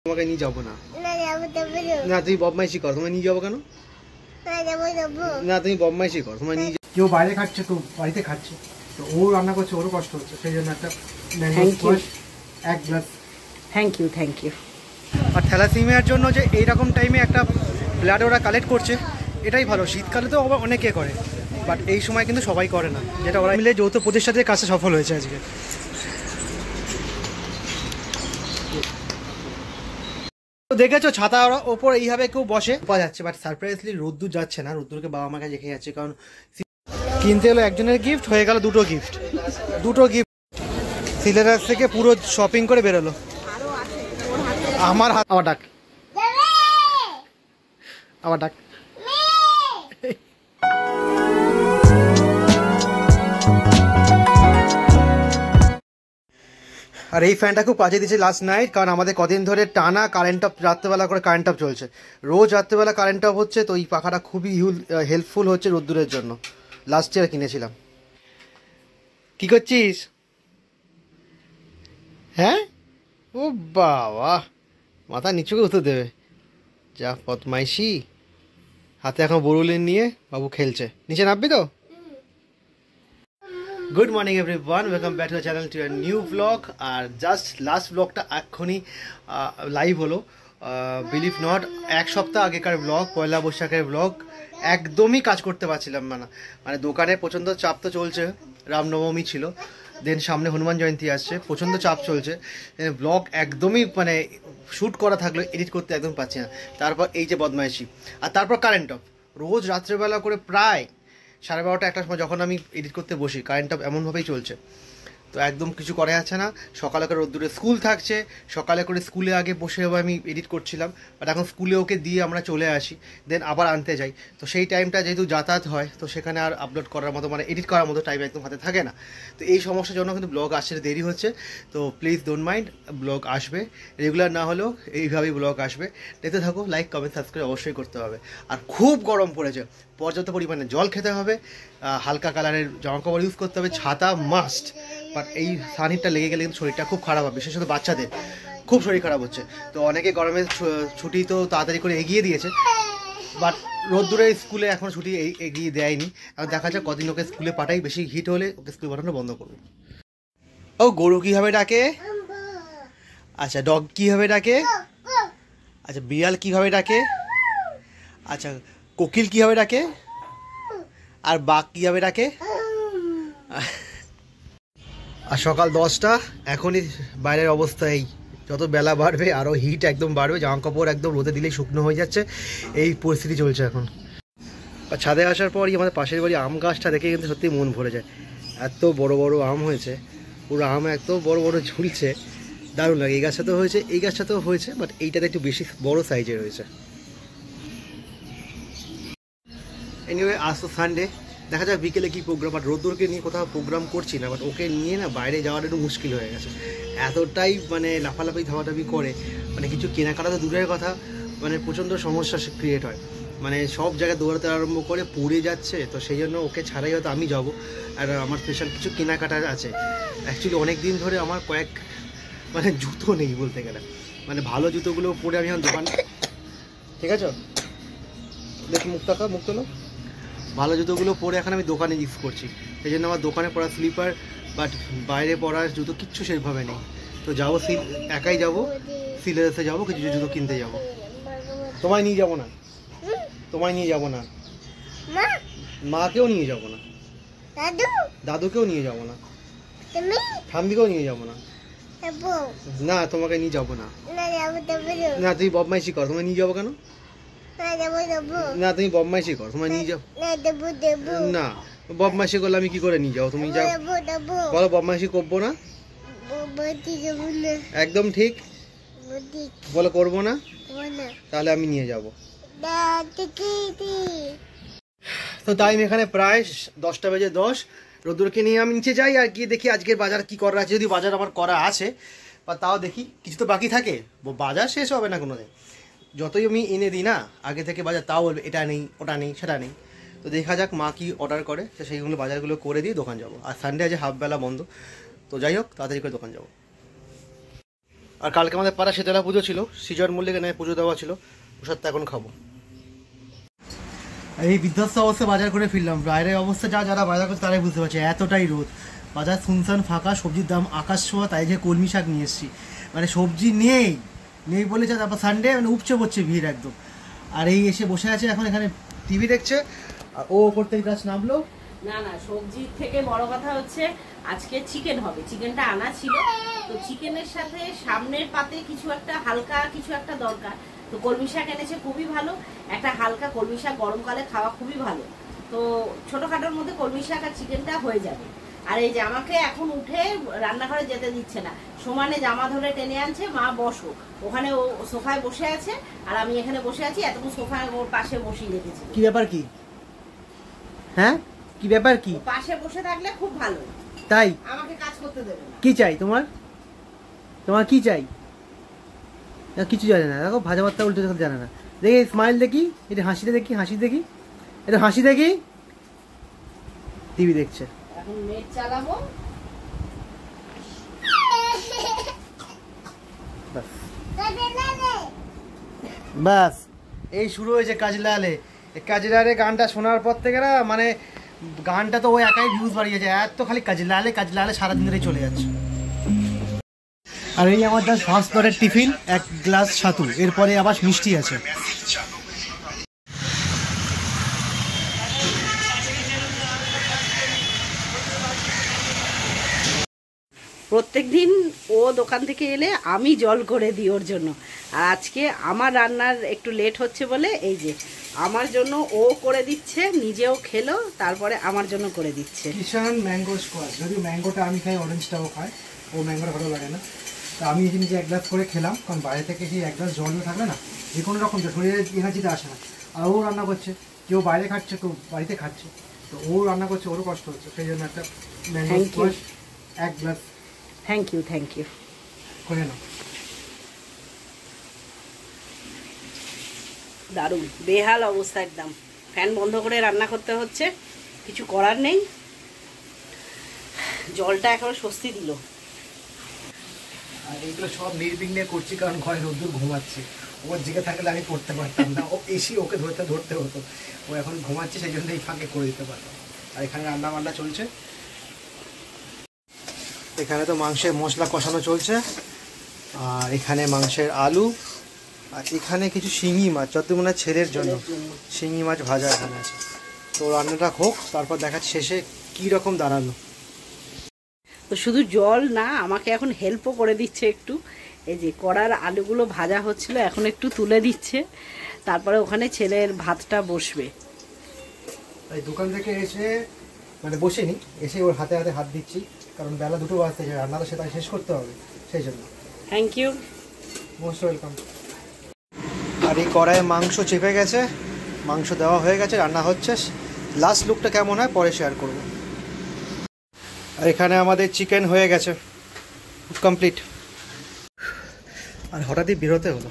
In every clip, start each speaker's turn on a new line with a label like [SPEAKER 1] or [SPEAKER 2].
[SPEAKER 1] তোমাকে নিয়ে যাবো না। না তুমি বদমাইশি কর, তোমায় নিয়ে যাবো কেন? না তুমি বদমাইশি কর, তোমায় নিয়ে যাবো। কেউ বাইরে খাচ্ছে, কেউ বাড়িতে খাচ্ছে, তো ও রান্না করছে, ওরও কষ্ট হচ্ছে, সেই জন্য একটা এক গ্লাস।
[SPEAKER 2] Thank you.
[SPEAKER 1] আর থ্যালাসিমিয়ার জন্য যে এইরকম টাইমে একটা ব্লাড ওরা কালেক্ট করছে, এটাই ভালো। শীতকালে তো আবার অনেকে করে, বাট এই সময় কিন্তু সবাই করে না, যেটা ওরা মিলে যৌথ প্রচেষ্টাতে কাজটা সফল হয়েছে আজকে। দেখেছো ছাতা ওপর এইভাবে কেউ বসে পাওয়া যাচ্ছে, বাট সারপ্রাইজলি রোদ্দুর যাচ্ছে না, রোদ্দুরকে বাবা মাকে রেখে যাচ্ছে, কারণ কিনতে হলো একজনের গিফট, হয়ে গেল দুটো গিফট। সিলেরাস থেকে পুরো শপিং করে বেরোলো। আমার হাত আবার ডাক। আর এই ফ্যানটা খুব কাজে দিয়েছে লাস্ট নাইট, কারণ আমাদের কদিন ধরে টানা কারেন্ট অফ, রাত্রেবেলা করে কারেন্ট অফ চলছে, রোজ রাত্রেবেলা কারেন্ট অফ হচ্ছে। তো এই পাখাটা খুবই হেল্পফুল হচ্ছে রোদ্দুরের জন্য। লাস্ট ইয়ার কিনেছিলাম। কি করছিস? হ্যাঁ, ও বাবা, মাথা নিচুকে উঠে দেবে, যা বদমাইশি। হাতে এখন বরুলিন নিয়ে বাবু খেলছে, নিচে নামবি তো? Good morning everyone, welcome back to the channel, to a new blog. আর জাস্ট লাস্ট ব্লগটা এক্ষুনি লাইভ হলো, বিলিভ নট, এক সপ্তাহ আগেকার ব্লগ, পয়লা বৈশাখের ব্লগ। একদমই কাজ করতে পারছিলাম না, মানে দোকানে প্রচণ্ড চাপ তো চলছে, রামনবমী ছিল, দেন সামনে হনুমান জয়ন্তী আসছে, প্রচণ্ড চাপ চলছে, ব্লগ একদমই মানে শ্যুট করা থাকলে এডিট করতে একদম পাচ্ছি না। তারপর এই যে বদমাইশি, আর তারপর কারেন্ট অফ, রোজ রাত্রেবেলা করে প্রায় 12:30 1টার সময় যখন আমি এডিট করতে বসি, কারেন্টটা এমনভাবেই চলছে, তো একদম কিছু করা যাচ্ছে না। সকালে করে রোদ্দুরে স্কুল থাকছে, সকালে করে স্কুলে আগে বসে আমি এডিট করছিলাম, বাট এখন স্কুলে ওকে দিয়ে আমরা চলে আসি, দেন আবার আনতে যাই, তো সেই টাইমটা যেহেতু যাতায়াত হয়, তো সেখানে আর আপলোড করার মতো, মানে এডিট করার মতো টাইম একদম হাতে থাকে না। তো এই সমস্যার জন্য কিন্তু ব্লগ আসতে দেরি হচ্ছে। তো প্লিজ ডোন্ট মাইন্ড, ব্লগ আসবে, রেগুলার না হলেও এইভাবেই ব্লগ আসবে। দেখতে থাকো, লাইক কমেন্ট সাবস্ক্রাইব অবশ্যই করতে হবে। আর খুব গরম পড়েছে, পর্যাপ্ত পরিমাণে জল খেতে হবে, হালকা কালারের জামাকাপড় ইউজ করতে হবে, ছাতা মাস্ট। বাট এই সানহিটটা লেগে গেলে কিন্তু শরীরটা খুব খারাপ হবে, বিশেষত বাচ্চাদের খুব শরীর খারাপ হচ্ছে। তো অনেকে গরমের ছুটি তো তাড়াতাড়ি করে এগিয়ে দিয়েছে, বাট রোদ্দুরে স্কুলে এখন ছুটি এগিয়ে দেয়নি। আর দেখা যাক কদিন ওকে স্কুলে পাঠাই, বেশি হিট হলে ওকে স্কুলে পাঠানো বন্ধ করবো। ও গরু কীভাবে ডাকে? আচ্ছা, ডগ কীভাবে ডাকে? আচ্ছা, বিড়াল কীভাবে ডাকে? আচ্ছা, কোকিল কীভাবে ডাকে? আর বাঘ কীভাবে ডাকে? আর সকাল 10টা, এখনই বাইরের অবস্থা এই, যত বেলা বাড়বে আরও হিট একদম বাড়বে, জামা কাপড় একদম রোদে দিলেই শুকনো হয়ে যাচ্ছে, এই পরিস্থিতি চলছে এখন। আর ছাদে আসার পরই আমাদের পাশের বাড়ি আম গাছটা দেখে কিন্তু সত্যি মন ভরে যায়, এত বড় বড় আম হয়েছে, পুরো আম এত বড় বড় ঝুলছে, দারুণ লাগে। এই গাছটাতেও হয়েছে, বাট এইটাতে একটু বেশি বড় সাইজের হয়েছে। এনিওয়ে, আজ তো সানডে, দেখা যাক বিকেলে কী প্রোগ্রাম। আর রোদ্দুরকে নিয়ে কোথাও প্রোগ্রাম করছি না, বাট ওকে নিয়ে না বাইরে যাওয়াটা একটু মুশকিল হয়ে গেছে, এতটাই মানে লাফালাফি ধাপাধাপি করে, মানে কিছু কেনাকাটা তো দূরের কথা, মানে প্রচণ্ড সমস্যা ক্রিয়েট হয়, মানে সব জায়গায় দৌড়াতে আরম্ভ করে পড়ে যাচ্ছে। তো সেই জন্য ওকে ছাড়াই হয়তো আমি যাব, আর আমার স্পেশাল কিছু কেনাকাটা আছে। অ্যাকচুয়ালি অনেক দিন ধরে আমার মানে জুতো নেই বলতে গেলে, মানে ভালো জুতোগুলো পরে আমি এখন দোকান, ঠিক আছে দেখি মুখ তোলো, ভালো জুতোগুলো পরে এখন আমি দোকানে ইউজ করছি, সেই জন্য আমার দোকানে পরা স্লিপার, বাট বাইরে পরার জুতো কিচ্ছু সেভাবে নেই। তো যাবো, একাই যাবো, সিলেবাসে যাবো, কিছু জুতো কিনতে যাবো। তোমায় নিয়ে যাবো না, মাকেও নিয়ে যাবো না, দাদুকেও নিয়ে যাবো না, ঠাম্মিকেও নিয়ে যাবো না, না তোমাকে নিয়ে যাবো না। না তুমি বদমাইশি কর, তোমায় নিয়ে যাবো কেন? না তুমি বদমাইশি কর, তোমায় নিয়ে যাও না, বদমাইশি করলে আমি কি করে নিয়ে যাও? তুমি যাও, বলো বদমাইশি করবো না, একদম ঠিক বলো, করবো না, তাহলে আমি নিয়ে যাব। তো টাইম এখানে প্রায় 10:10, রোদ্দুরকে নিয়ে আমি নিচে যাই, আর গিয়ে দেখি আজকের বাজার কি করা আছে, যদি বাজার আমার করা আছে, বা তাও দেখি কিছু তো বাকি থাকে, বাজার শেষ হবে না কোনোদিন, যতই আমি এনে দিই না আগে থেকে বাজার, তাও বলবে এটা নেই, ওটা নেই, সেটা নেই। তো দেখা যাক মা কি অর্ডার করে, তো সেইগুলো বাজারগুলো করে দিয়ে দোকান যাবো। আর সানডে আছে, হাফ বেলা বন্ধ, তো যাই হোক তাড়াতাড়ি করে দোকান যাবো। আর কালকে আমাদের পাড়া শীতলা পুজো ছিল, সৃজন মল্লিকে নয় পুজো দেওয়া ছিল, প্রসাদটা এখন খাবো। এই বিধ্বস্ত অবস্থা বাজার করে ফিরলাম। বাইরের অবস্থা যারা বাজার করছে তারাই বুঝতে পারছে, এতটাই রোদ, বাজার শুনশান ফাঁকা, সবজির দাম আকাশ ছোঁয়া। তাই যে কলমি শাক নিয়ে এসেছি, মানে সবজি নেই বলে যা, তারপর সানডে মানে উপচে পড়ছে ভিড় একদম। আর এই এসে বসে আছে এখন এখানে টিভি দেখছে, আর ও ওপর থেকে গাছ নামলো।
[SPEAKER 2] না না, সবজির থেকে বড় কথা হচ্ছে আজকে চিকেন হবে, চিকেনটা আনা ছিল, তো চিকেনের সাথে সামনের পাতে কিছু একটা হালকা কিছু একটা দরকার, তো কলমি শাক এনেছে, খুবই ভালো। একটা হালকা কলমি শাক গরমকালে খাওয়া খুবই ভালো, তো ছোটখাটোর মধ্যে কলমি শাক আর চিকেনটা হয়ে যাবে। আর এই যে আমাকে এখন উঠে রান্নাঘরে যেতে দিচ্ছে না, সমানে জামা ধরে টেনে আনছে, মা বসো ওখানে, ও সোফায় বসে আছে আর আমি এখানে বসে আছি, এতক্ষণ সোফায় ওর পাশে বসিয়ে রেখেছি।
[SPEAKER 1] কি ব্যাপার কি? হ্যাঁ কি ব্যাপার কি?
[SPEAKER 2] পাশে বসে থাকলে খুব ভালো,
[SPEAKER 1] তাই
[SPEAKER 2] আমাকে কাজ করতে দেবে না।
[SPEAKER 1] কি চাই তোমার? তোমার কি চাই? কিছু জানে না, দেখো ভাজা ভাতটা উল্টে জানে না। দেখি স্মাইল দেখি, এটা হাসিটা দেখি, হাসি দেখি, এটা হাসি দেখি। টিভি দেখছে।
[SPEAKER 2] এখন নেট চালাবো।
[SPEAKER 1] বাস এই শুরু হয়েছে কাজলালে। কাজলালে গানটা শোনার পর থেকে না, মানে গানটা তো ও একাই ভিউজ বাড়িয়েছে, এত খালি কাজলালে কাজলালে সারাদিন ধরে চলে যাচ্ছে। আর এই আমার জাস্ট ফার্স্ট স্তরের টিফিন, এক গ্লাস ছাতু, এরপরে আবার মিষ্টি আছে।
[SPEAKER 2] প্রত্যেকদিন ও দোকান থেকে এলে আমি জল করে দিই ওর জন্য, আর আজকে আমার রান্নার একটু লেট হচ্ছে বলে এই যে আমার জন্য ও করে দিচ্ছে, নিজেও খেলো, তারপরে আমার জন্য করে দিচ্ছে।
[SPEAKER 1] কিষান ম্যাঙ্গো স্কোয়াশ, যদিও ম্যাঙ্গোটা আমি খাই, অরেঞ্জটাও খাই, ও ম্যাঙ্গোটা ভালো লাগে না। তো আমি এই জিনিস এক গ্লাস করে খেলাম, কারণ বাইরে থেকে সেই এক গ্লাস জল থাকলে না যে কোনো রকম শরীরের এনার্জিটা আসে না। আর ও রান্না করছে, কেউ বাইরে খাচ্ছে কেউ বাড়িতে খাচ্ছে, তো ও রান্না করছে, ওরও কষ্ট হচ্ছে, সেই জন্য একটা ম্যাঙ্গো স্কোয়াশ এক glass.
[SPEAKER 2] Thank you, thank you.
[SPEAKER 1] করে নাও।
[SPEAKER 2] দারুণ বেহাল অবস্থা একদম, ফ্যান বন্ধ করে রান্না করতে হচ্ছে, কিছু করার নেই। জলটা একেবারে স্বস্তি দিল।
[SPEAKER 1] আর এইগুলো সব নির্বিঘ্নে করছি, কারণ ঘরে রোদ্দুর ঘুমাচ্ছে। ওর জেগে থাকলে আমি করতে পারতাম না, ও এসি ওকে ধরতে হতো, ও এখন ঘুমাচ্ছে, সেই জন্য এই ফাঁকে করে দিতে পারতাম। আর এখানে রান্না বান্না চলছে, এখানে তো মাংসের মশলা কষানো চলছে, আর এখানে মাংসের আলু, আর এখানে কিছু শিঙি মাছ, যত মনে হয় ছেলের জন্য শিঙি মাছ ভাজা এখানে আছে। তো রান্নাটা হোক, তারপর দেখাচ্ছি শেষে কী রকম দাঁড়ালো।
[SPEAKER 2] তো শুধু জল না, আমাকে এখন হেল্পও করে দিচ্ছে একটু। এই যে কড়ার আলুগুলো ভাজা হচ্ছিল, এখন একটু তুলে দিচ্ছে, তারপরে ওখানে ছেলের ভাতটা বসবে।
[SPEAKER 1] এই দোকান থেকে এসে মানে বসেনি, এসে ওর হাতে হাতে হাত দিচ্ছি, কারণ বেলা 2টো বাজতে যায়, রান্নাটা সেটা শেষ করতে হবে, সেই জন্য।
[SPEAKER 2] Thank you,
[SPEAKER 1] most welcome. আর এই কড়াইয়ে মাংস চেপে গেছে, মাংস দেওয়া হয়ে গেছে, রান্না হচ্ছে। লাস্ট লুকটা কেমন হয় পরে শেয়ার করব। আর এখানে আমাদের চিকেন হয়ে গেছে, কমপ্লিট। আর হঠাৎই বেরোতে হলো,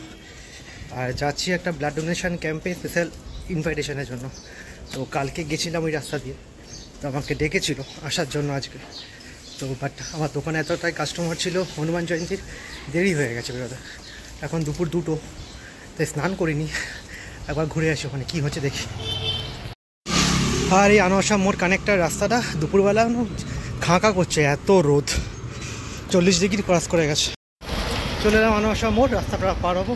[SPEAKER 1] আর যাচ্ছি একটা ব্লাড ডোনেশন ক্যাম্পে স্পেশাল ইনভাইটেশনের জন্য। তো কালকে গেছিলাম ওই রাস্তা দিয়ে, তো আমাকে ডেকেছিল আসার জন্য আজকে। তো বাট আমার দোকানে এতটাই কাস্টমার ছিল, হনুমান জয়ন্তীর দেরি হয়ে গেছে বেরোতে। এখন দুপুর 2টো, তাই স্নান করিনি, একবার ঘুরে আসি ওখানে কী হচ্ছে দেখি। আর এই আনোয়ার মোড় কানেক্টার রাস্তাটা দুপুরবেলা খাঁকা করছে, এত রোদ, 40 ডিগ্রি ক্রস করে গেছে। চলে এলাম আনোয়ার মোড়, রাস্তাটা পার হবো।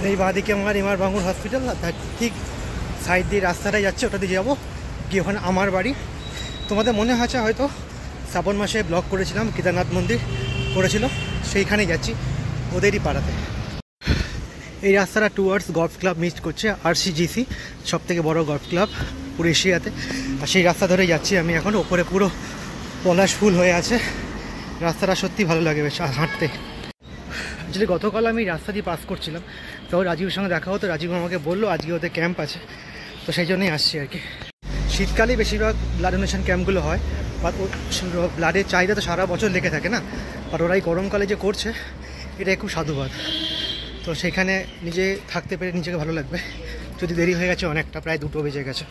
[SPEAKER 1] এই বাঁদিকে আমার এমআর বাঙ্গুর হসপিটাল, তার ঠিক সাইড দিয়ে রাস্তাটাই যাচ্ছে, ওটা দিয়ে যাবো, গিয়ে ওখানে আমার বাড়ি। তোমাদের মনে আছে হয়তো শ্রাবণ মাসে ব্লগ করেছিলাম, কেদারনাথ মন্দির করেছিল, সেইখানেই যাচ্ছি, ওদেরই পাড়াতে। এই রাস্তাটা টুয়ার্ডস গল্ফ ক্লাব মিস করছে, RCGC, সবথেকে বড় গল্ফ ক্লাব পুরো এশিয়াতে। আর সেই রাস্তা ধরে যাচ্ছি আমি এখন, ওপরে পুরো পলাশ ফুল হয়ে আছে, রাস্তাটা সত্যি ভালো লাগে বেশ হাঁটতে। অ্যাকচুয়ালি গতকাল আমি রাস্তা দিয়ে পাস করছিলাম, তো রাজীবের সঙ্গে দেখা হতো, রাজীব আমাকে বললো আজকে ওদের ক্যাম্প আছে, তো সেই জন্যই আসছি আর কি। শীতকালেই বেশিরভাগ ব্লাড ডোনেশন ক্যাম্পগুলো হয়, বাট ব্লাডের চাহিদা তো সারা বছর লেগে থাকে না, বাট ওরাই গরমকালে যে করছে এটা খুব সাধুবাদ। তো সেখানে নিজে থাকতে পেরে নিজেকে ভালো লাগবে। যদি দেরি হয়ে গেছে অনেকটা, প্রায় 2টো বেজে গেছে।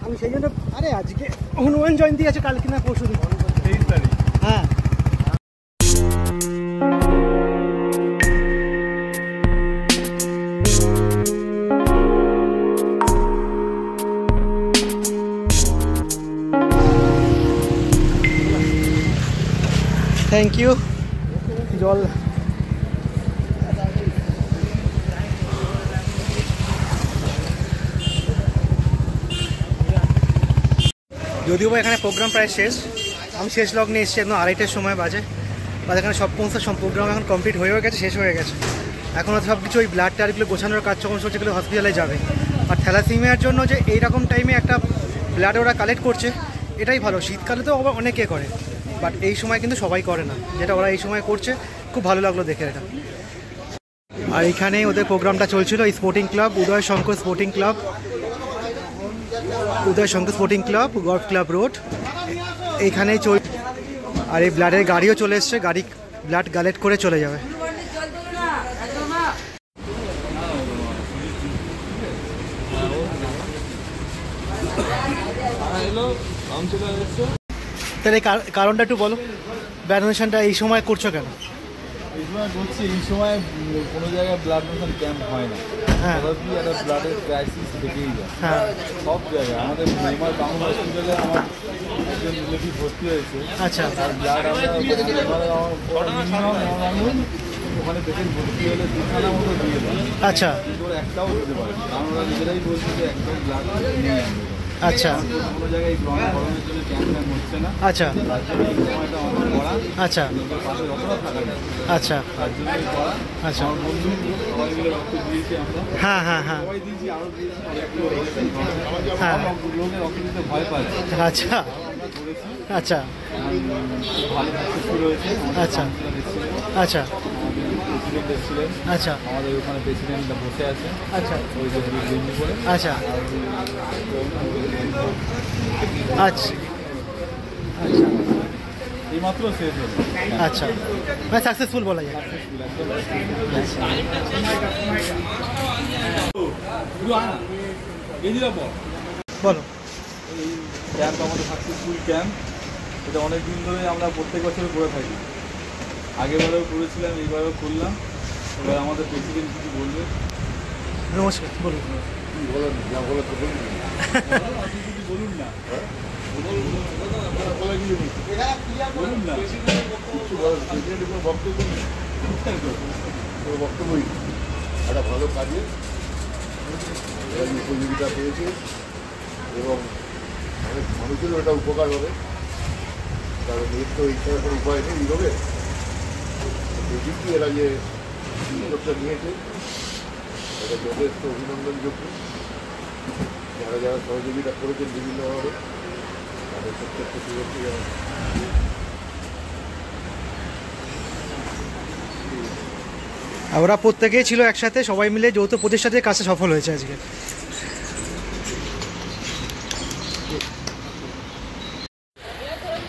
[SPEAKER 1] আমি সেই জন্য, আরে আজকে হনুমান জয়ন্তী আছে, কালকে না পরশু দিন, 23 তারিখ। হ্যাঁ থ্যাংক ইউ জল যদিও বা এখানে প্রোগ্রাম প্রায় শেষ, আমি শেষ লগ্নে এসেছি একদম 2:30টার সময় বাজে, বা এখানে সব প্রোগ্রাম এখন কমপ্লিট হয়েও গেছে, শেষ হয়ে গেছে। এখন সব কিছু ওই ব্লাড টারগুলো গোছানোর কাজ যখন চলছে, এগুলো হসপিটালে যাবে। আর থ্যালাসিমিয়ার জন্য যে এইরকম টাইমে একটা ব্লাড ওরা কালেক্ট করছে, এটাই ভালো। শীতকালে তো আবার অনেকে করে, বাট এই সময় কিন্তু সবাই করে না, যেটা ওরা এই সময় করছে, খুব ভালো লাগলো দেখে এটা। আর এখানেই ওদের প্রোগ্রামটা চলছিল, sporting club Uday Shankar sporting club, golf club road, এইখানেই চল। আর এই ব্লাডের গাড়িও চলে এসছে, গাড়ি ব্লাড কালেক্ট করে চলে যাবে। তাহলে কারণটা একটু বলো, ব্লাড ডোনেশনটা এই সময় করছো কেন?
[SPEAKER 3] এই সময় করছি, এই সময় কোনো জায়গায় ব্লাড ডোনেশন ক্যাম্প হয় না।
[SPEAKER 1] হ্যাঁ,
[SPEAKER 3] একটা ব্লাডের ক্রাইসিস থেকেই যায়।
[SPEAKER 1] হ্যাঁ,
[SPEAKER 3] সব জায়গায় আমাদের আমার বাংলা হসপিটালে আমার একজন রিলেটিভ ভর্তি হয়েছে।
[SPEAKER 1] আচ্ছা,
[SPEAKER 3] আর ব্লাড ওখানে পেশেন্ট ভর্তি হলে 2খানা মতো দিয়ে দেয়।
[SPEAKER 1] আচ্ছা,
[SPEAKER 3] ওরা একটাও দিতে পারে, কারণ ওরা নিজেরাই বলছে যে একদম ব্লাড নিয়ে আনবে।
[SPEAKER 1] আচ্ছা,
[SPEAKER 3] কোনো জায়গায় গরমের জন্য ক্যাম্প হচ্ছে না।
[SPEAKER 1] আচ্ছা,
[SPEAKER 3] তার জন্য এই সময়টা আমার করা।
[SPEAKER 1] আচ্ছা,
[SPEAKER 3] পাশে যতটা থাকা যায়
[SPEAKER 1] আচ্ছা,
[SPEAKER 3] তার জন্যই করা।
[SPEAKER 1] আচ্ছা,
[SPEAKER 3] আমার বন্ধু সবাই মিলে রক্ত দিয়েছি আমরা।
[SPEAKER 1] হ্যাঁ, হ্যাঁ, হ্যাঁ,
[SPEAKER 3] সবাই দিয়েছি, আরও দিয়েছি, অনেকগুলো রয়েছে।
[SPEAKER 1] হ্যাঁ,
[SPEAKER 3] লোকে রক্ত দিতে ভয় পায়।
[SPEAKER 1] আচ্ছা,
[SPEAKER 3] আমরা করেছি,
[SPEAKER 1] আচ্ছা,
[SPEAKER 3] খুব ভালো সাকসেসফুল হয়েছে।
[SPEAKER 1] আচ্ছা, আচ্ছা,
[SPEAKER 3] প্রেসিডেন্ট এসেছিলেন,
[SPEAKER 1] আচ্ছা,
[SPEAKER 3] আমাদের ওখানে প্রেসিডেন্টটা বসে আছে,
[SPEAKER 1] আচ্ছা,
[SPEAKER 3] ওই যে গেঞ্জি করে।
[SPEAKER 1] আচ্ছা, আচ্ছা, আচ্ছা,
[SPEAKER 3] এইমাত্র শেষ হলো।
[SPEAKER 1] আচ্ছা, মানে সাকসেসফুল বলা যায়। বলো।
[SPEAKER 3] এই ক্যাম্প আমাদের সাকসেসফুল ক্যাম্প, এটা অনেক দিন ধরে আমরা প্রত্যেক বছর করে থাকি। আগেরবারেও করেছিলাম, এইবারেও করলাম। এবার আমাদের প্রেসিডেন্ট কিছু বলবে।
[SPEAKER 1] নমস্কার, বলুন।
[SPEAKER 3] বলুন না, বলুন না,
[SPEAKER 4] বক্তব্যই একটা ভালো কাজে উপযোগিতা পেয়েছে এবং অনেক মানুষেরও এটা উপকার হবে, কারণ এর তো ইচ্ছার কোনো উপায় নেই এইভাবে। দেখি এরা যে উদ্যোগটা নিয়েছে এটা যথেষ্ট অভিনন্দনযোগ্য। যারা যারা সহযোগিতা করেছেন বিভিন্নভাবে তাদের প্রত্যেকটা সুরক্ষা যেমন
[SPEAKER 1] ওরা প্রত্যেকেই ছিল একসাথে, সবাই মিলে যৌথ প্রচেষ্টাতে কাজটা সফল হয়েছে আজকে।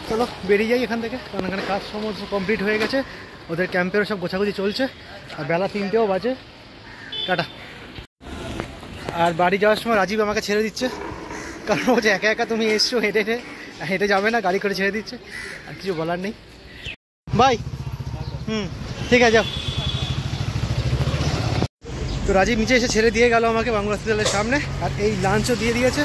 [SPEAKER 1] চলো বেরিয়ে যাই এখান থেকে, কারণ এখানে কাজ সমস্ত কমপ্লিট হয়ে গেছে, ওদের ক্যাম্পেরও সব গোছাগুছি চলছে, আর বেলা 3টেও বাজে। টাটা। আর বাড়ি যাওয়ার সময় রাজীব আমাকে ছেড়ে দিচ্ছে, কারণ ও যে একা একা তুমি এসছো, হেঁটে হেঁটে হেঁটে যাবে না, গাড়ি করে ছেড়ে দিচ্ছে, আর কিছু বলার নেই। বাই। ঠিক আছে, যাও। তো রাজীব নিচে এসে ছেড়ে দিয়ে গেল আমাকে বাংলা হসপিটালের সামনে, আর এই লাঞ্চও দিয়ে দিয়েছে।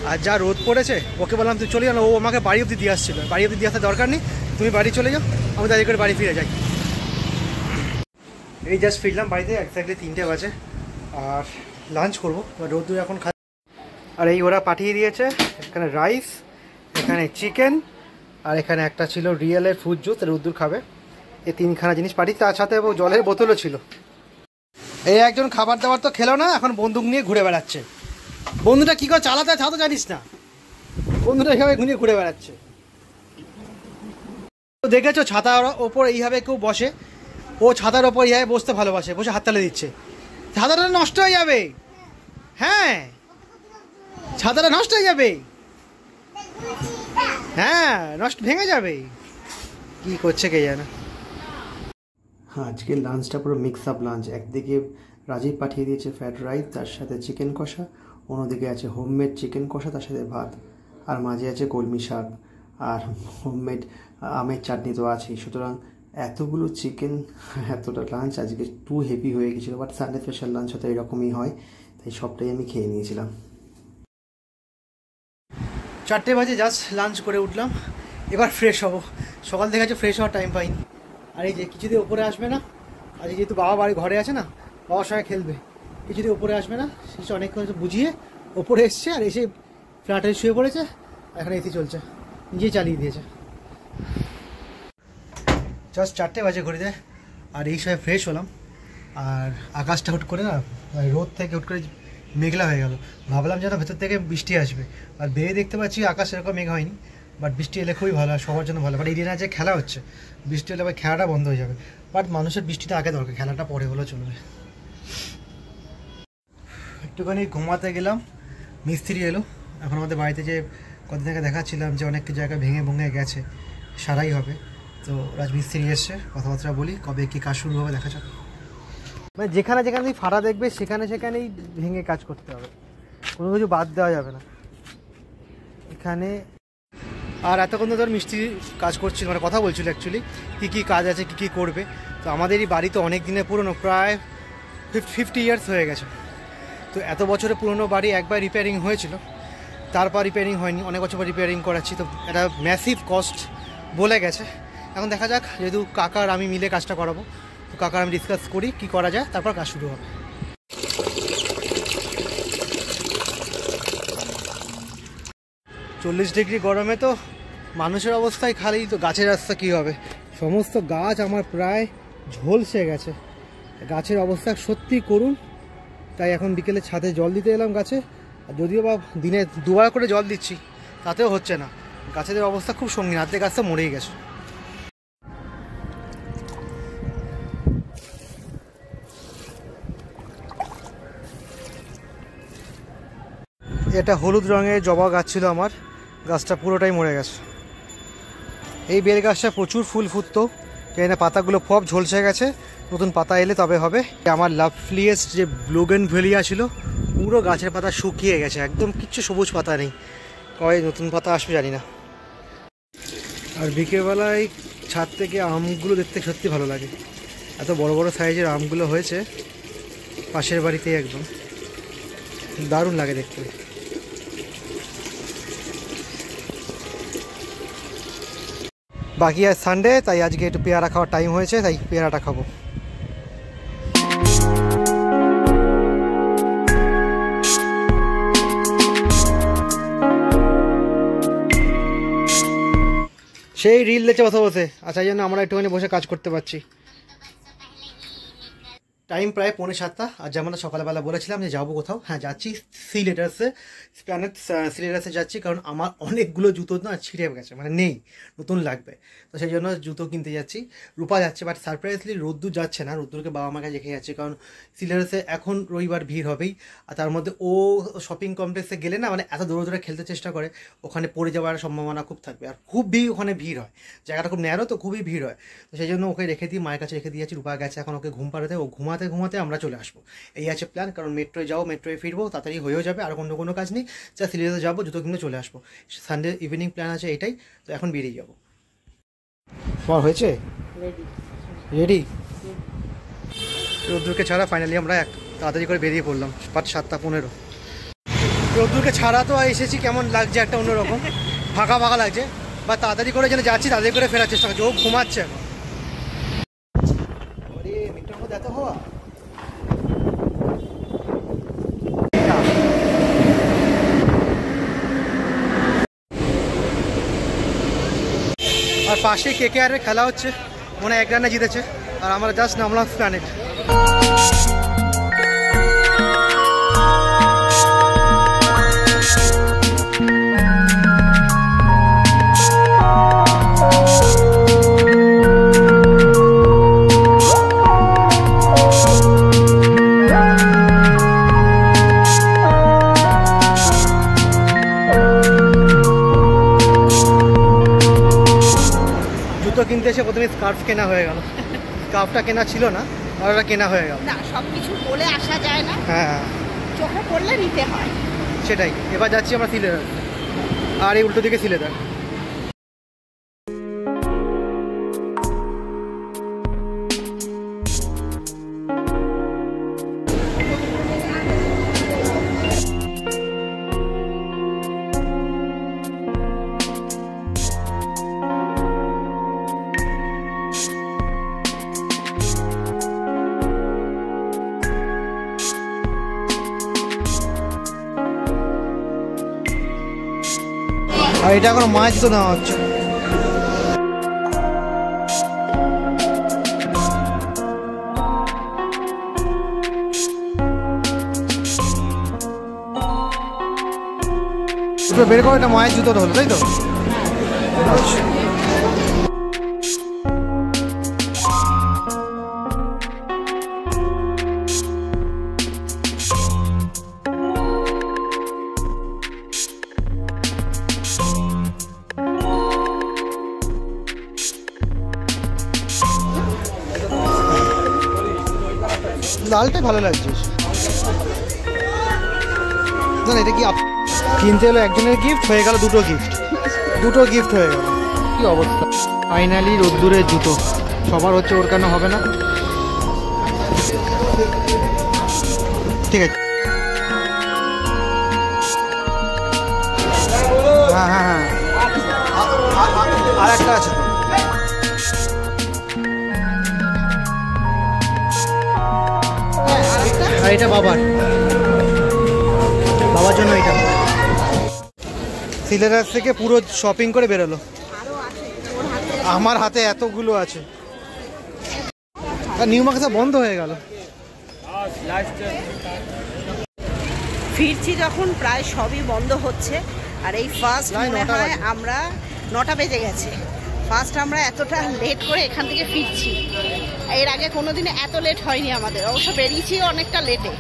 [SPEAKER 1] আর যা রোদ পড়েছে, ওকে বললাম তুই চলে যাও, ও আমাকে বাড়ি অবধি দিয়ে আসছিল। বাড়ি অবধি দিয়ে আসার দরকার নেই, তুমি বাড়ি চলে যাও, আমি তাদের করে বাড়ি ফিরে যাই। এই জাস্ট ফিরলাম বাড়িতে, এক্স্যাক্টলি 3টে বাজে, আর লাঞ্চ করবো। রোদ্দুর এখন খা। আর এই ওরা পাঠিয়ে দিয়েছে এখানে রাইস, এখানে চিকেন, আর এখানে একটা ছিল রিয়েলের ফ্রুট জুস, রোদ্দুর খাবে। এই 3খানা জিনিস পাঠিয়ে, তার সাথে জলের বোতলও ছিল। এই একজন খাবার দাবার তো খেলো না, এখন বন্দুক নিয়ে ঘুরে বেড়াচ্ছে। বন্ধুটা কী করে চালাতে হয় তা তো জানিস না, বন্ধুটা এইভাবে নিয়ে ঘুরে বেড়াচ্ছে। তো দেখেছো ছাতার ওপর এইভাবে কেউ বসে, ও ছাতার ওপর এইভাবে বসতে ভালোবাসে, বসে হাততালি দিচ্ছে। ছাতাটা নষ্ট হয়ে যাবে, হ্যাঁ ছাতাটা নষ্ট হয়ে যাবে, হ্যাঁ নষ্ট ভেঙে যাবে, কি করছে কে জানে। হ্যাঁ, আজকের লাঞ্চটা পুরো মিক্স আপ লাঞ্চ। একদিকে রাজীব পাঠিয়ে দিয়েছে ফ্রাইড রাইস, তার সাথে চিকেন কষা, অন্যদিকে আছে হোমমেড চিকেন কষা, তার সাথে ভাত, আর মাঝে আছে কলমি শাক। আর হোমমেড আমের চাটনি তো আছেই। সুতরাং এতগুলো চিকেন, এতটা লাঞ্চ আজকে টু হেভি হয়ে গেছিলো। বাট সানডে স্পেশাল লাঞ্চ হয়তো এরকমই হয়, তাই সবটাই আমি খেয়ে নিয়েছিলাম। 4টে বাজে জাস্ট লাঞ্চ করে উঠলাম, এবার ফ্রেশ হবো। সকাল থেকে আছে ফ্রেশ হওয়ার টাইম পাইনি। আর এই যে কিছুদিন ওপরে আসবে না, আজ যেহেতু বাবা বাড়ি ঘরে আছে না, বাবার সঙ্গে খেলবে, কিছুদিন ওপরে আসবে না। সে অনেকক্ষণ বুঝিয়ে ওপরে এসছে, আর এসে ফ্ল্যাটে শুয়ে পড়েছে। এখন এসি চলছে, নিজেই চালিয়ে দিয়েছে। জাস্ট 4টে বাজে ঘড়িতে, আর এই সময় ফ্রেশ হলাম। আর আকাশটা হুট করে না, রোদ থেকে হুট করে মেঘলা হয়ে গেল। ভাবলাম যেন ভেতর থেকে বৃষ্টি আসবে, আর বেরিয়ে দেখতে পাচ্ছি আকাশ এরকম মেঘ হয়নি। বাট বৃষ্টি এলে খুবই ভালো, আর সবার জন্য ভালো। বাট এই দিনে যে খেলা হচ্ছে, বৃষ্টি হলে আবার খেলাটা বন্ধ হয়ে যাবে। বাট মানুষের বৃষ্টিটা আগে দরকার, খেলাটা পরে হলেও চলবে। একটুখানি ঘুমাতে গেলাম, মিস্ত্রি এলো। এখন আমাদের বাড়িতে যে কদিন থেকে দেখাচ্ছিলাম যে অনেক জায়গায় ভেঙে ভেঙে গেছে, সারাই হবে। তো রাজমিস্ত্রি এসছে, কথাবার্তা বলি, কবে কী কাজ শুরু হবে দেখা যাক। মানে যেখানে যেখানে ফাড়া দেখবে সেখানে সেখানেই ভেঙে কাজ করতে হবে, কোনো কিছু বাদ দেওয়া যাবে না এখানে। আর এতক্ষণ তো ধর মিস্ত্রি কাজ করছিল, মানে কথা বলছিল অ্যাকচুয়ালি কী কী কাজ আছে, কী কী করবে। তো আমাদেরই বাড়ি তো অনেক দিনের পুরনো, প্রায় 50 ইয়ার্স হয়ে গেছে। তো এত বছরের পুরনো বাড়ি একবার রিপেয়ারিং হয়েছিল, তারপর রিপেয়ারিং হয়নি, অনেক বছর পর রিপেয়ারিং করাচ্ছি। তো এটা ম্যাসিভ কস্ট বলে গেছে। এখন দেখা যাক, যেহেতু কাকার আমি মিলে কাজটা করাবো, তো কাকার আমি ডিসকাস করি কী করা যায়, তারপর কাজ শুরু হবে। 40 ডিগ্রি গরমে তো মানুষের অবস্থায় খালি, তো গাছের রাস্তা কী হবে। সমস্ত গাছ আমার প্রায় ঝলসে গেছে, গাছের অবস্থা সত্যি করুন। তাই এখন বিকেলে ছাদে জল দিতে এলাম গাছে। আর যদিও বা দিনে 2বার করে জল দিচ্ছি, তাতেও হচ্ছে না। গাছেদের অবস্থা খুব সঙ্গীন, আর্ধেক গাছটা মরেই গেছে। এটা হলুদ রঙের জবা গাছ ছিল আমার, গাছটা পুরোটাই মরে গেছে। এই বেল গাছটা প্রচুর ফুল ফুটতো, জানি না পাতাগুলো সব ঝলসে গেছে, নতুন পাতা এলে তবে হবে। আমার লাভলিয়েস্ট যে বুগেনভিলিয়া ছিল, পুরো গাছের পাতা শুকিয়ে গেছে, একদম কিচ্ছু সবুজ পাতা নেই। কবে নতুন পাতা আসবে জানি না। আর বিকেলবেলায় ছাদ থেকে আমগুলো দেখতে সত্যি ভালো লাগে, এত বড় বড় সাইজের আমগুলো হয়েছে পাশের বাড়িতে, একদম দারুণ লাগে দেখতে। বাকি আজ সানডে, তাই আজকে একটু পেয়ারা খাওয়ার টাইম হয়েছে, তাই পেয়ারাটা খাবো। সেই রিল দেখছে বসে বসে, আচ্ছা এই জন্য আমরা একটুখানি বসে কাজ করতে পারছি। টাইম প্রায় 6:45। আর যেমন সকালবেলা বলেছিলাম যে যাবো কোথাও, হ্যাঁ যাচ্ছি সি লেটার্সে, প্ল্যানেট সি লেটার্সে যাচ্ছি। কারণ আমার অনেকগুলো জুতো না ছিঁড়ে গেছে, মানে নেই, নতুন লাগবে। তো সেই জন্য জুতো কিনতে যাচ্ছি। রূপা যাচ্ছে, বাট সারপ্রাইজলি রোদ্দুর যাচ্ছে না, রোদ্দুরকে বাবা মাকে রেখে যাচ্ছে। কারণ সি লেটার্সে এখন রবিবার ভিড় হবেই। আর তার মধ্যে ও শপিং কমপ্লেক্সে গেলে না, মানে এত দৌড়ে দৌড়ে খেলতে চেষ্টা করে, ওখানে পড়ে যাওয়ার সম্ভাবনা খুব থাকবে। আর খুবই ওখানে ভিড় হয়, জায়গাটা খুব ন্যারো, তো খুবই ভিড় হয়। তো সেই জন্য ওকে রেখে দিই, মায়ের কাছে রেখে দিয়েছি। রূপা গেছে এখন ওকে ঘুম পাড়াতে, ও ঘুমাতে ঘুমাতে আমরা চলে আসবো, এই আছে প্ল্যান। কারণ মেট্রোয় যাও, মেট্রোয় ফিরবো, তাড়াতাড়ি হয়েও যাবে, আর কোনো কাজ নেই। যা সিলেটে যাবো, জুতো কিনে চলে আসবো। সানডে ইভিনিং প্ল্যান আছে এটাই। তো এখন বেরিয়ে যাবো। তোমার হয়েছে রেডি? রোদ্দুরকে ছাড়া ফাইনালি আমরা তাড়াতাড়ি করে বেরিয়ে পড়লাম, 7:15। রোদ্দুরকে ছাড়া তো এসেছি, কেমন লাগছে একটা অন্যরকম, ফাঁকা ফাঁকা লাগছে। বা তাড়াতাড়ি করে যেন যাচ্ছি, তাড়াতাড়ি করে ফেরার চেষ্টা করছি। ও ঘুমাচ্ছে এখন। মিটার মধ্যে এত হওয়া, আর পাশে KKR-এর খেলা হচ্ছে, মনে 1 রানে জিতেছে। আর আমরা জাস্ট নামলাম প্ল্যানেট। কিনতে এসে প্রথমে স্কার্ফ কেনা হয়ে গেল, স্কার্ফটা কেনা ছিল না, আর ওটা কেনা হয়ে গেল।
[SPEAKER 2] না, সবকিছু বলে আসা যায় না,
[SPEAKER 1] হ্যাঁ
[SPEAKER 2] চোখে পড়লে নিতে হয়,
[SPEAKER 1] সেটাই। এবার যাচ্ছি আমরা সিলেদার, আর এই উল্টো দিকে সিলেদার। আর এটা এখন মাছ তো নেওয়া হচ্ছে। বের করে এটা মায়ের জুতোটা হলো, তাই তো? আচ্ছা। লালটাই ভালো লাগছে। না এটা কি কিনতে হলো একজনের গিফট, হয়ে গেল দুটো গিফট হয়ে গেল। কি অবস্থা! ফাইনালি রোদ্দুরের জুতো সবার হচ্ছে, ওর কেন হবে না? ঠিক আছে, হ্যাঁ হ্যাঁ হ্যাঁ, আর একটা আছে তো। আর এটা বাবার জন্য। এটা সিলেদাস থেকে পুরো শপিং করে বেরোলো, আমার হাতে এতগুলো আছে। আর নিউ মার্কেট বন্ধ হয়ে গেল।
[SPEAKER 2] ফিরছি যখন প্রায় সবই বন্ধ হচ্ছে, আর এই ফার্স্ট মনে হয় আমরা 9টা বেজে গেছে। ফার্স্ট আমরা এতটা লেট করে এখান থেকে ফিরছি, এর আগে কোনোদিন এত লেট হয়নি আমাদের। অবশ্য বেরিয়েছি অনেকটা লেটে।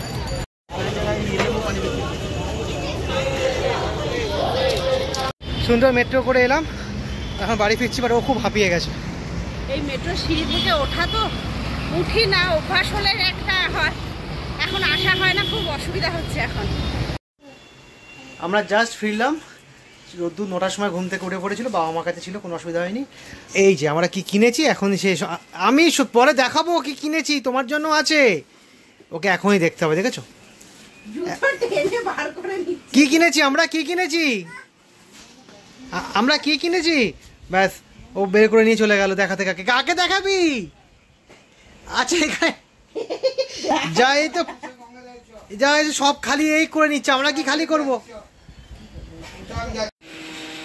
[SPEAKER 1] সুন্দর মেট্রো করে এলাম, এখন বাড়ি ফিরছি, বাট ও খুব হাঁপিয়ে গেছে।
[SPEAKER 2] এই মেট্রো সিঁড়ি থেকে ওঠা তো উঠি না, অভ্যাস হলে একটা হয়, এখন আসা হয় না, খুব অসুবিধা হচ্ছে এখন।
[SPEAKER 1] আমরা জাস্ট ফিরলাম, রোদ্দুর 9টার সময় ঘুম থেকে উঠে পড়েছিল, বাবা মার কাছে ছিল, কোনো অসুবিধা হয়নি। এই যে আমরা কি কিনেছি এখন শেষ, আমি পরে দেখাবো কি কিনেছি, তোমার জন্য আছে, ওকে এখনই দেখতে হবে। দেখেছো কি কিনেছি আমরা, কি কিনেছি আমরা, কি কিনেছি? ব্যাস ও বের করে নিয়ে চলে গেল দেখাতে। কাকে দেখাবি? আচ্ছা এখানে যাই তো, যাই সব খালি এই করে নিচ্ছে, আমরা কি খালি করব?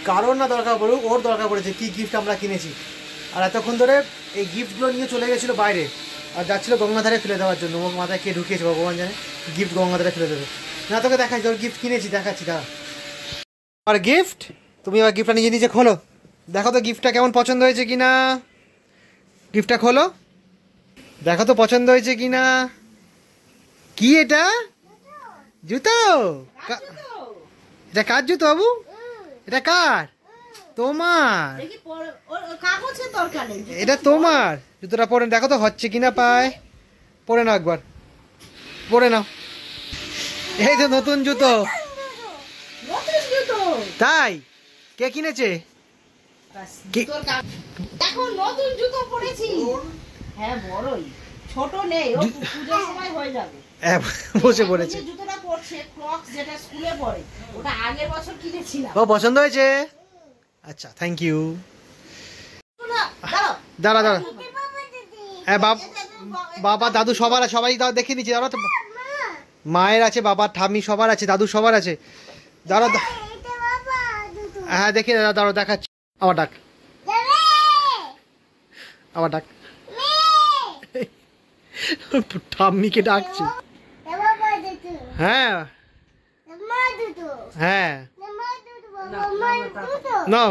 [SPEAKER 1] কারণ না দরকার পড়ুক, ওর দরকার পড়েছে কি গিফট আমরা কিনেছি। আর এতক্ষণ ধরে এই গিফটগুলো নিয়ে চলে গেছিলো বাইরে, আর যাচ্ছিলো গঙ্গাধারে ফেলে দেওয়ার জন্য। ওর মাথায় কে ঢুকিয়েছে ভগবান জানে, গিফট গঙ্গাধারে ফেলে দেবে না। তোকে দেখাচ্ছি ওর গিফট কিনেছি, দেখাচ্ছি। দাঁড়া, আর গিফট তুমি আবার গিফটটা নিজে নিজে খোলো, দেখো তো গিফটটা কেমন পছন্দ হয়েছে কিনা। গিফটটা খোলো, দেখো তো পছন্দ হয়েছে কিনা। কি এটা? জুতো? এটা কার জুতো বাবু? এটা কার? তোমার? এটা তোমার জুতোটা পরে দেখো তো হচ্ছে কিনা পায়। পরে নাও একবার, পরে নাও। এই তো নতুন জুতো। তাই? কে কিনেছে?
[SPEAKER 2] এখন নতুন জুতো পরেছি। হ্যাঁ বড়ই, ছোট নেই, ও পূজার সময় হয়ে যাবে।
[SPEAKER 1] বসে পড়েছে।
[SPEAKER 2] জুতোটা পরছে ক্রক্স, যেটা স্কুলে পরে, ওটা আগের বছর কিনেছিলাম।
[SPEAKER 1] ও পছন্দ হয়েছে? আচ্ছা, থ্যাংক ইউ। দাঁড়া দাঁড়া, হ্যাঁ বাবা দাদু সবার আছে, সবাই দেখে নিচ্ছি। দাঁড়া তো, মায়ের আছে, বাবার ঠাম্মি সবার আছে, দাদু সবার আছে। দাঁড়া, হ্যাঁ দেখি দাঁড়া দেখাচ্ছি। আবার ডাক, আবার ডাক, ঠাম্মিকে ডাকছি। হ্যাঁ হ্যাঁ নাও।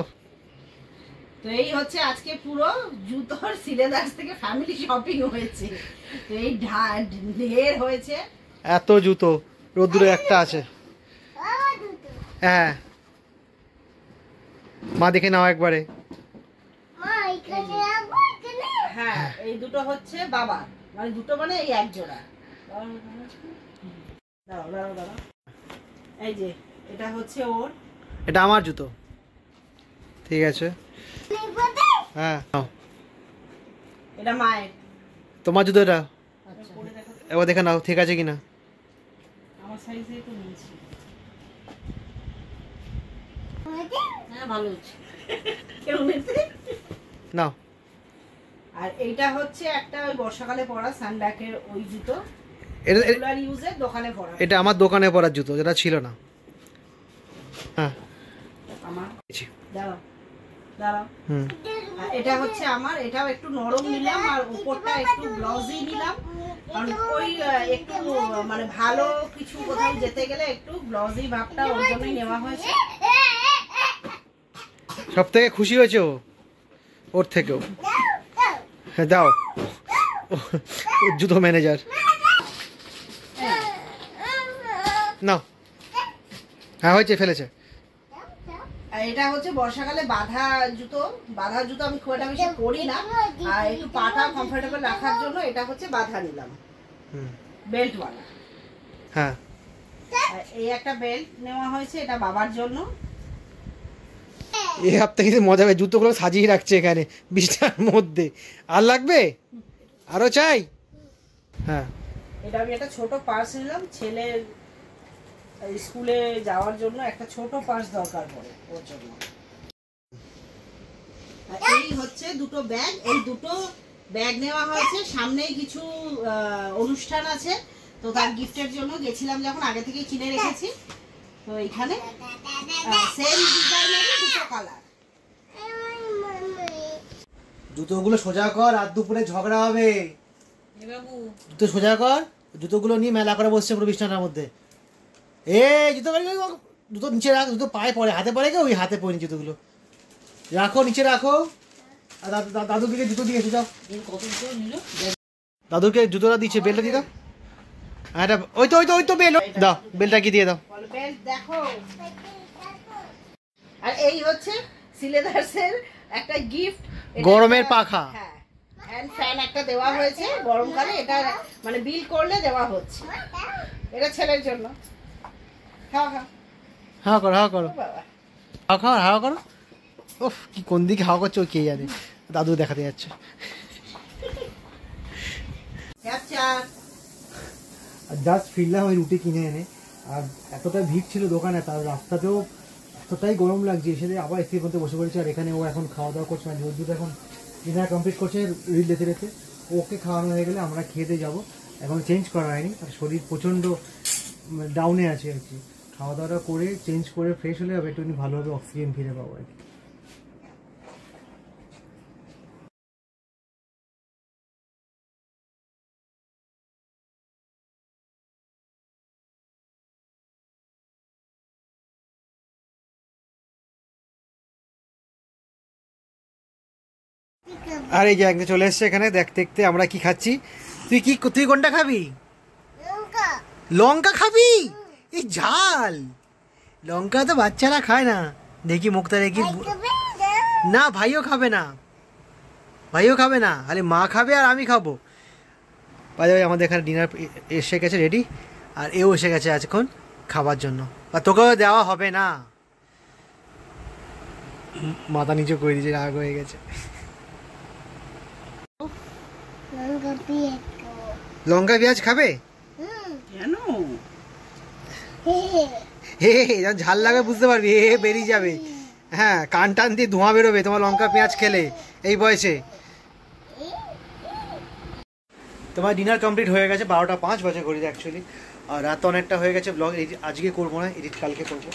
[SPEAKER 2] তো এই হচ্ছে আজকে পুরো জুতোর সিলেদাস থেকে ফ্যামিলি শপিং হয়েছে। তো এই ঢের হয়েছে,
[SPEAKER 1] এত জুতো, রোদ্দুরে একটা আছে। হ্যাঁ মা দেখে নাও একবারে।
[SPEAKER 2] হ্যাঁ এই দুটো হচ্ছে বাবা, মানে দুটো মানে এই এক জোড়া। দাঁড়াও দাঁড়াও দাঁড়াও, এই যে এটা হচ্ছে ওর,
[SPEAKER 1] এটা আমার জুতো। ঠিক আছে, হ্যাঁ
[SPEAKER 2] এটা মায়ের।
[SPEAKER 1] তোমার জুতো এটা,
[SPEAKER 2] আচ্ছা
[SPEAKER 1] এবার দেখে নাও ঠিক আছে কিনা।
[SPEAKER 2] আমার সাইজেই তো নিয়েছি। হ্যাঁ ভালো হচ্ছে।
[SPEAKER 1] নাও।
[SPEAKER 2] আর এইটা হচ্ছে একটা ওই বর্ষাকালে পরা সানব্যাকের ওই জুতো,
[SPEAKER 1] এটা
[SPEAKER 2] রেগুলার ইউজের দোকানে পরা।
[SPEAKER 1] এটা আমার দোকানে পরার জুতো, যেটা ছিল না। হ্যাঁ
[SPEAKER 2] আমার দাঁড়াও দাঁড়াও।
[SPEAKER 1] হুম
[SPEAKER 2] আর এটা হচ্ছে আমার, এটাও একটু নরম নিলাম আর উপরটা একটু গ্লসি নিলাম, কারণ ওই একটু মানে ভালো কিছু কোথাও যেতে গেলে একটু গ্লসি ভাবটা ওর জন্যই নেওয়া হয়েছে।
[SPEAKER 1] সব থেকে খুশি হয়েছে ও ওর থেকেও। হ্যাঁ দাও, জুতো ম্যানেজার নাও। হ্যাঁ হয়েছে, ফেলেছে।
[SPEAKER 2] আর এটা হচ্ছে বর্ষাকালে বাঁধা জুতো আমি খুব একটা বেশি পরি না, আর একটু পাটা কমফোর্টেবল রাখার জন্য এটা হচ্ছে বাঁধা নিলাম, বেল্টওয়ালা।
[SPEAKER 1] হ্যাঁ
[SPEAKER 2] আর এই একটা বেল্ট নেওয়া হয়েছে, এটা বাবার জন্য।
[SPEAKER 1] এই সপ্তাহে কিন্তু মজা হবে, জুতোগুলো সাজিয়ে রাখছে এখানে বিছানার মধ্যে। আর লাগবে? আরো চাই? হ্যাঁ
[SPEAKER 2] এটা আমি একটা ছোট পার্স নিলাম, ছেলের স্কুলে যাওয়ার জন্য একটা ছোট পার্স দরকার পড়ে ওর জন্য। আর এই হচ্ছে দুটো ব্যাগ, এই দুটো ব্যাগ নেওয়া হয়েছে। সামনেই কিছু অনুষ্ঠান আছে, তো তার গিফটের জন্য গেছিলাম যখন, আগে থেকেই কিনে রেখেছি। তো এখানে সেম ডিজাইনের দুটো কালার।
[SPEAKER 1] জুতোগুলো সোজা কর, আর দুপুরে ঝগড়া হবে।
[SPEAKER 2] বাবু
[SPEAKER 1] জুতো সোজা কর, জুতোগুলো নিয়ে মেলা করে বসছে পুরো বিছানার মধ্যে। জুতো জুতো নিচে রাখ, জুতো পায়ে পড়ে, হাতে পড়ে গে, ওই হাতে পড়ে জুতোগুলো রাখো, নিচে রাখো। আর দাদুকে জুতো দিয়েছে, যাও। দাদুকে জুতোটা দিচ্ছে, বেলটা দিয়ে দাও। এটা ওই তো বেল দাও, বেলটা কি দিয়ে দাও।
[SPEAKER 2] বেল্ট দেখো। আর এই হচ্ছে সিলেদার্সের একটা গিফট,
[SPEAKER 1] গরমের পাখা।
[SPEAKER 2] হ্যাঁ, হ্যান্ড ফ্যান একটা দেওয়া হয়েছে গরমকালে, এটা মানে বিল করলে দেওয়া হচ্ছে। এটা ছেলের জন্য। হ্যাঁ হ্যাঁ
[SPEAKER 1] হাওয়া করো, হাওয়া করো,
[SPEAKER 2] বাবা,
[SPEAKER 1] হাওয়া করো। ওফ, কি কোন দিকে হাওয়া করছে ও কে জানে। দাদু দেখাতে যাচ্ছে।
[SPEAKER 2] ক্যাপচার।
[SPEAKER 1] আর জাস্ট ফিরলাম ওই রুটি কিনে এনে, আর এতটা ভিড় ছিল দোকানে, তার রাস্তাতেও এতটাই গরম লাগছে, এসে আবার এসির মধ্যে বসে পড়েছে। আর এখানে ও এখন খাওয়া দাওয়া করছে, মানে জোর এখন ডিনার কমপ্লিট করছে রিল লেতে রেতে। ওকে খাওয়ানো হয়ে গেলে আমরা খেতে যাবো। এখন চেঞ্জ করা হয়নি, আর শরীর প্রচণ্ড ডাউনে আছে আর কি। খাওয়া দাওয়াটা করে চেঞ্জ করে ফ্রেশ হলে হবে, একটু ভালোভাবে অক্সিজেন ফিরে পাবো আর কি। আর এই যে একদম চলে এসছে এখানে, দেখতে দেখতে আমরা কি খাচ্ছি। তুই কোনটা খাবি? লঙ্কা খাবি? এই ঝাল লঙ্কা তো বাচ্চারা খায় না। দেখি মুখটা দেখি। না, ভাইও খাবে না, খালি মা খাবে আর আমি খাবো। বাজে আমাদের এখানে ডিনার এসে গেছে রেডি, আর এও এসে গেছে আজক্ষণ খাবার জন্য। আর তোকেও দেওয়া হবে না। মাথা নিচু করে দিয়েছে, রাগ হয়ে গেছে। লঙ্কা পেঁয়াজ খাবে?
[SPEAKER 2] কেন?
[SPEAKER 1] ঝাল লাগবে বুঝতে পারবি, বেরিয়ে যাবে। হ্যাঁ, কান টান দিয়ে ধোঁয়া বেরোবে তোমার লঙ্কা পেঁয়াজ খেলে এই বয়সে। তোমার ডিনার কমপ্লিট হয়ে গেছে, 12:05 বাজে ঘড়িতে অ্যাকচুয়ালি। আর রাত অনেকটা হয়ে গেছে। ব্লগ আজকে করবো না, এডিট কালকে করবো।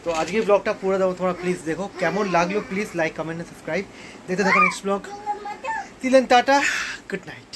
[SPEAKER 1] তো আজকে ব্লগটা পুরো দেবো, তোমরা প্লিজ দেখো। কেমন লাগলো প্লিজ লাইক, কমেন্ট, সাবস্ক্রাইব। দেখতে থাকো নেক্সট ব্লগ। দিলেন টাটা, গুড নাইট।